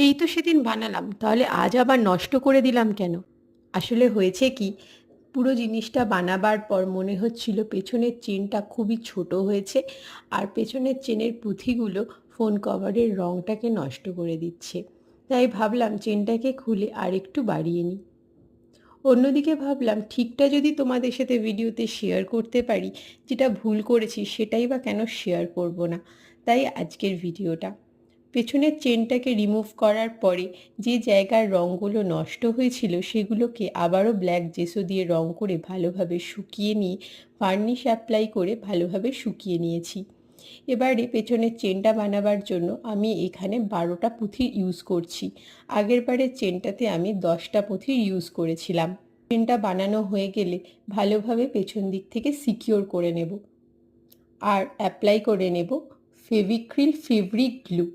এই তো সেদিন বানালাম, তাহলে আজ আবার নষ্ট করে দিলাম কেন? আসলে হয়েছে কি, পুরো জিনিসটা বানাবার পর মনে হচ্ছিল পেছনের চেনটা খুবই ছোট হয়েছে, আর পেছনের চেনের পুঁথিগুলো ফোন কভারের রঙটাকে নষ্ট করে দিচ্ছে। তাই ভাবলাম চেনটাকে খুলে আর একটু বাড়িয়ে নিই। অন্যদিকে ভাবলাম ঠিকটা যদি তোমাদের সাথে ভিডিওতে শেয়ার করতে পারি, যেটা ভুল করেছি সেটাই বা কেন শেয়ার করব না। তাই আজকের ভিডিওটা। পেছনের চেনটাকে রিমুভ করার পরে যে জায়গার রঙগুলো নষ্ট হয়েছিল সেগুলোকে আবারও ব্ল্যাক জেসো দিয়ে রং করে ভালোভাবে শুকিয়ে নিয়ে ভার্নিশ অ্যাপ্লাই করে ভালোভাবে শুকিয়ে নিয়েছি। এবারে পেছনের চেনটা বানাবার জন্য আমি এখানে 12টা পুঁথির ইউজ করছি। আগের বারের চেনটাতে আমি 10টা পুঁথির ইউজ করেছিলাম। চেনটা বানানো হয়ে গেলে ভালোভাবে পেছন দিক থেকে সিকিওর করে নেব আর অ্যাপ্লাই করে নেব ফেভিক্রিল ফেব্রিক গ্লু।